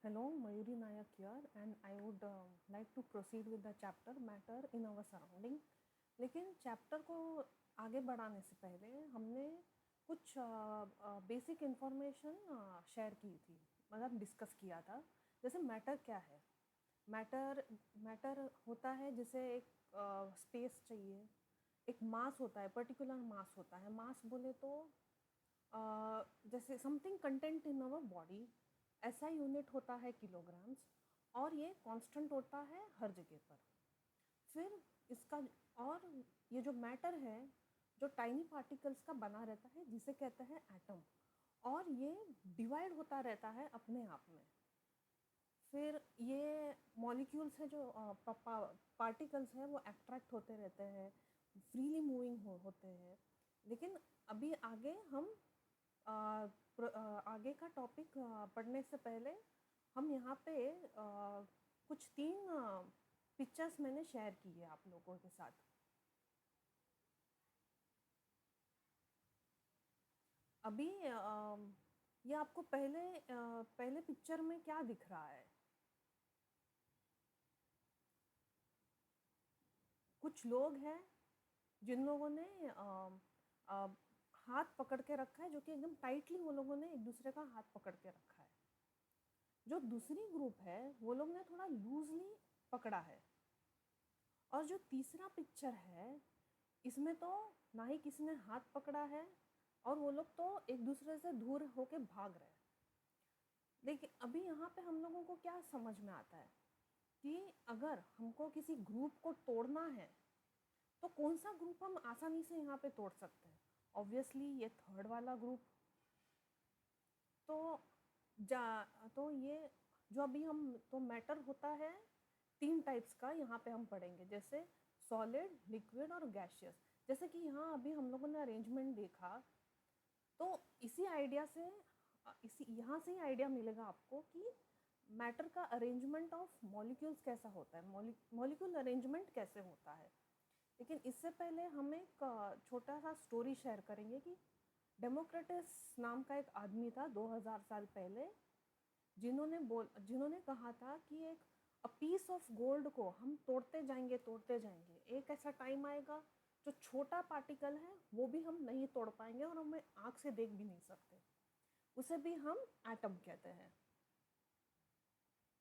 Hello, Mayuri Nayak here, and I would like to proceed with the chapter Matter in Our Surrounding. लेकिन chapter को आगे बढ़ाने से पहले हमने कुछ बेसिक इन्फॉर्मेशन शेयर की थी, मतलब डिस्कस किया था। जैसे मैटर क्या है। मैटर मैटर होता है जिसे एक स्पेस चाहिए, एक मास होता है, पर्टिकुलर मास होता है। मास बोले तो जैसे something content in our body, ऐसा यूनिट होता है किलोग्राम्स, और ये कांस्टेंट होता है हर जगह पर। फिर इसका और ये जो मैटर है जो टाइनी पार्टिकल्स का बना रहता है जिसे कहते हैं एटम, और ये डिवाइड होता रहता है अपने आप में। फिर ये मॉलिक्यूल्स हैं जो पार्टिकल्स हैं वो एट्रैक्ट होते रहते हैं, फ्रीली मूविंग होते हैं। लेकिन अभी आगे हम आगे का टॉपिक पढ़ने से पहले हम यहाँ पे कुछ तीन पिक्चर्स मैंने शेयर की है आप लोगों के साथ। अभी ये आपको पहले पिक्चर में क्या दिख रहा है? कुछ लोग हैं जिन लोगों ने अ, हाथ पकड़ के रखा है, जो कि एकदम टाइटली वो लोगों ने एक दूसरे का हाथ पकड़ के रखा है। जो दूसरी ग्रुप है वो लोग ने थोड़ा लूजली पकड़ा है। और जो तीसरा पिक्चर है इसमें तो ना ही किसी ने हाथ पकड़ा है, और वो लोग तो एक दूसरे से दूर होके भाग रहे हैं। लेकिन अभी यहाँ पे हम लोगों को क्या समझ में आता है कि अगर हमको किसी ग्रुप को तोड़ना है तो कौन सा ग्रुप हम आसानी से यहाँ पे तोड़ सकते हैं? ऑब्वियसली ये थर्ड वाला ग्रुप। तो जा तो ये जो अभी हम तो मैटर होता है तीन टाइप्स का यहाँ पे हम पढ़ेंगे, जैसे सॉलिड, लिक्विड और गैशियस। जैसे कि यहाँ अभी हम लोगों ने अरेंजमेंट देखा, तो इसी आइडिया से इसी यहाँ से ही आइडिया मिलेगा आपको कि मैटर का अरेंजमेंट ऑफ मॉलिक्यूल्स कैसा होता है, मॉलिक्यूल अरेंजमेंट कैसे होता है। लेकिन इससे पहले हम एक छोटा सा स्टोरी शेयर करेंगे कि डेमोक्रेटस नाम का एक आदमी था 2000 साल पहले, जिन्होंने कहा था कि एक पीस ऑफ गोल्ड को हम तोड़ते जाएंगे, एक ऐसा टाइम आएगा जो छोटा पार्टिकल है वो भी हम नहीं तोड़ पाएंगे और हमें आँख से देख भी नहीं सकते, उसे भी हम एटम कहते हैं।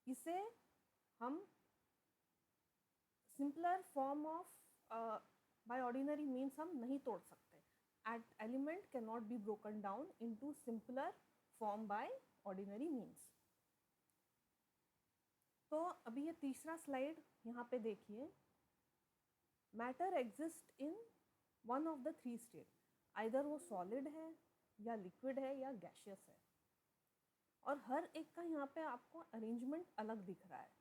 इसे हम simpler form of by ordinary means हम नहीं तोड़ सकते। Element can not be broken down into simpler form by ordinary means. तो अभी ये तीसरा स्लाइड यहाँ पे देखिए। Matter exist in one of the three state, either वो सॉलिड है या लिक्विड है या गैशियस है, और हर एक का यहाँ पे आपको अरेंजमेंट अलग दिख रहा है।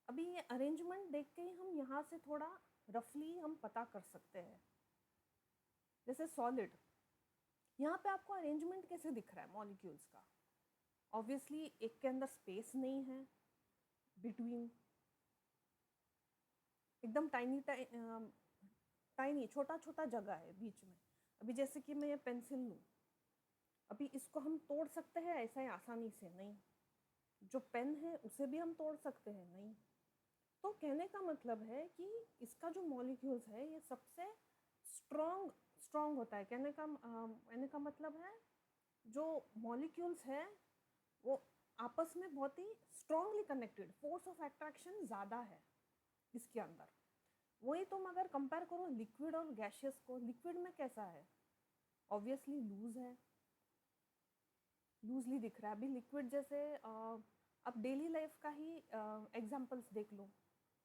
अभी ये अरेंजमेंट देख के ही हम यहाँ से थोड़ा रफली हम पता कर सकते हैं। जैसे सॉलिड, यहाँ पे आपको अरेंजमेंट कैसे दिख रहा है मॉलिक्यूल्स का? ऑब्वियसली एक के अंदर स्पेस नहीं है बिटवीन, एकदम टाइनी छोटा छोटा जगह है बीच में। अभी जैसे कि मैं ये पेंसिल लूँ, अभी इसको हम तोड़ सकते हैं ऐसा ही आसानी से? नहीं। जो पेन है उसे भी हम तोड़ सकते हैं? नहीं। तो कहने का मतलब है कि इसका जो मॉलिक्यूल्स है ये सबसे स्ट्रॉन्ग स्ट्रॉन्ग होता है। कहने का मतलब है जो मॉलिक्यूल्स है वो आपस में बहुत ही strongly connected, force of attraction ज़्यादा है इसके अंदर। वही तुम अगर कंपेयर करो लिक्विड और गैशियस को, लिक्विड में कैसा है? ऑब्वियसली लूज है, लूजली दिख रहा है। अभी लिक्विड जैसे अब डेली लाइफ का ही एग्जांपल्स देख लो।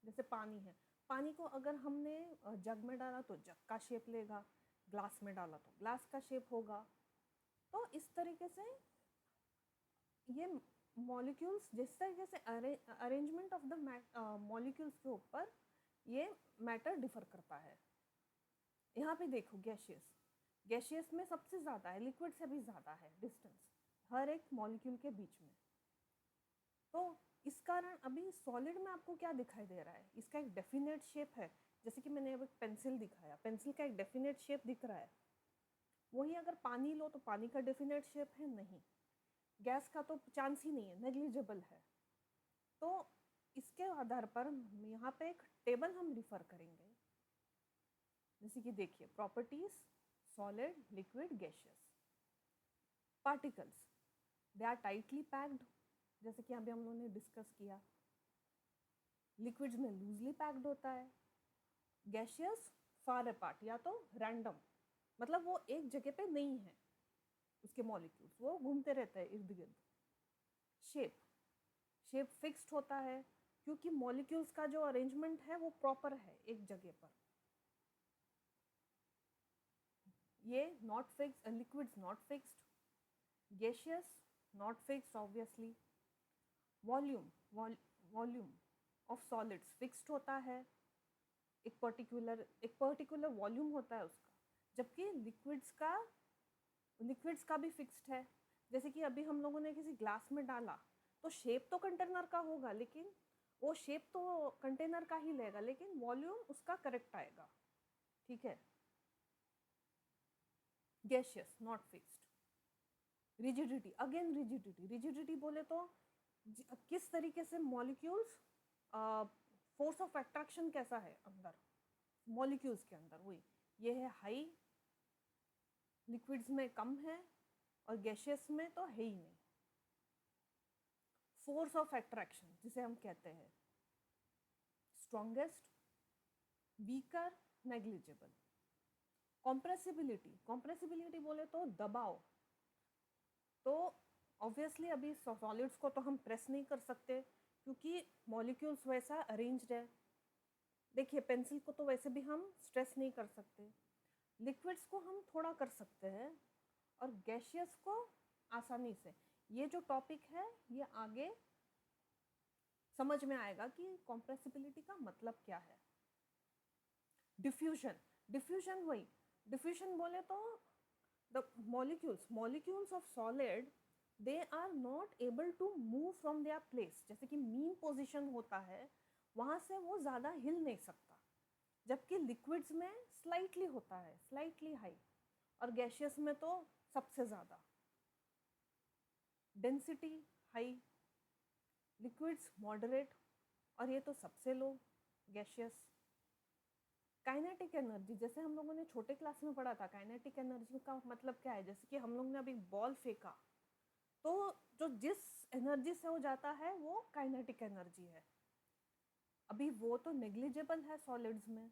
जैसे पानी है, पानी को अगर हमने जग में डाला तो जग का शेप लेगा, ग्लास में डाला तो ग्लास का शेप होगा। तो इस तरीके से ये मॉलिक्यूल्स जिस तरीके से अरेंजमेंट ऑफ द मॉलिक्यूल्स के ऊपर ये मैटर डिफर करता है। यहाँ पे देखो गैशियस, गैशियस में सबसे ज़्यादा है, लिक्विड से भी ज़्यादा है डिस्टेंस हर एक मॉलिक्यूल के बीच में। तो इस कारण अभी सॉलिड में आपको क्या दिखाई दे रहा है? इसका एक डेफिनेट शेप है। जैसे कि मैंने अब एक पेंसिल दिखाया, पेंसिल का एक डेफिनेट शेप दिख रहा है। वही अगर पानी लो तो पानी का डेफिनेट शेप है? नहीं। गैस का तो चांस ही नहीं है, नेग्लिजिबल है। तो इसके आधार पर यहाँ पे एक टेबल हम रिफर करेंगे, जैसे कि देखिए properties solid liquid gaseous. Particles they are tightly packed, जैसे कि अभी हम लोगों ने डिस्कस किया। लिक्विड्स में लूजली पैक्ड होता है। गैसियस फार अपार्ट, या तो रैंडम, मतलब वो एक जगह पे नहीं है, उसके मॉलिक्यूल्स वो घूमते रहते हैं इर्द गिर्द। शेप, शेप फिक्स्ड होता है क्योंकि मॉलिक्यूल्स का जो अरेंजमेंट है वो प्रॉपर है एक जगह पर। ये not fix, liquids not fixed, gaseous not fixed obviously. Volume, volume of solids fixed होता है, एक पर्टिकुलर वॉल्यूम होता है उसका, जबकि लिक्विड्स का भी फिक्स्ड है। जैसे कि अभी हम लोगों ने किसी ग्लास में डाला तो शेप तो कंटेनर का होगा, लेकिन वो शेप तो कंटेनर का ही लेगा, लेकिन वॉल्यूम उसका करेक्ट आएगा, ठीक है। Gaseous not fixed. Rigidity, again rigidity बोले तो किस तरीके से मॉलिक्यूल्स, फोर्स ऑफ अट्रैक्शन कैसा है अंदर मॉलिक्यूल्स के अंदर, वही ये है हाई, लिक्विड्स में कम है और गैसियस में तो है ही नहीं। फोर्स ऑफ अट्रैक्शन जिसे हम कहते हैं स्ट्रॉन्गेस्ट, वीकर, नेग्लिजिबल। कॉम्प्रेसिबिलिटी बोले तो दबाव, तो ऑब्वियसली अभी सॉलिड्स को तो हम प्रेस नहीं कर सकते क्योंकि मॉलिक्यूल्स वैसा अरेंज्ड है। देखिए पेंसिल को तो वैसे भी हम स्ट्रेस नहीं कर सकते, लिक्विड्स को हम थोड़ा कर सकते हैं और गैसियस को आसानी से। ये जो टॉपिक है ये आगे समझ में आएगा कि कॉम्प्रेसिबिलिटी का मतलब क्या है। डिफ्यूजन वही, डिफ्यूजन बोले तो the molecules of solid they are not able to move from their place, जैसे कि मीन पोजीशन होता है वहां से वो ज़्यादा हिल नहीं सकता, जबकि लिक्विड्स में स्लाइटली होता है, स्लाइटली हाई, और गैसियस में तो सबसे ज़्यादा। डेंसिटी हाई, लिक्विड्स मॉडरेट, और ये तो सबसे लो गैसियस। काइनेटिक एनर्जी, जैसे हम लोगों ने छोटे क्लास में पढ़ा था, काइनेटिक एनर्जी का मतलब क्या है, जैसे कि हम लोग ने अभी बॉल फेंका तो जो जिस एनर्जी से हो जाता है वो काइनेटिक एनर्जी है। अभी वो तो नेग्लिजिबल है सॉलिड्स में,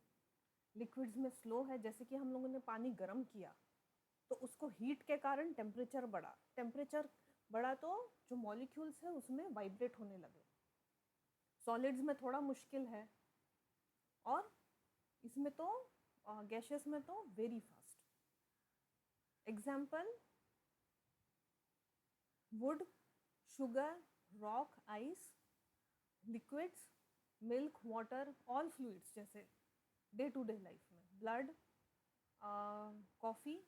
लिक्विड्स में स्लो है। जैसे कि हम लोगों ने पानी गर्म किया तो उसको हीट के कारण टेम्परेचर बढ़ा तो जो मॉलिक्यूल्स है उसमें वाइब्रेट होने लगे। सॉलिड्स में थोड़ा मुश्किल है, और इसमें तो गैसियस में तो very fast. Example would, sugar, rock, ice, liquids, milk, water, all fluids, जैसे डे टू डे लाइफ में ब्लड, कॉफ़ी।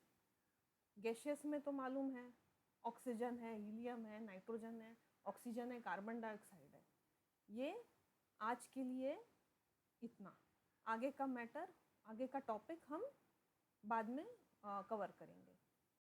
गैसियस में तो मालूम है ऑक्सीजन है, हीलियम है, नाइट्रोजन है, ऑक्सीजन है, कार्बन डाइऑक्साइड है। ये आज के लिए इतना, आगे का मैटर, आगे का टॉपिक हम बाद में कवर करेंगे।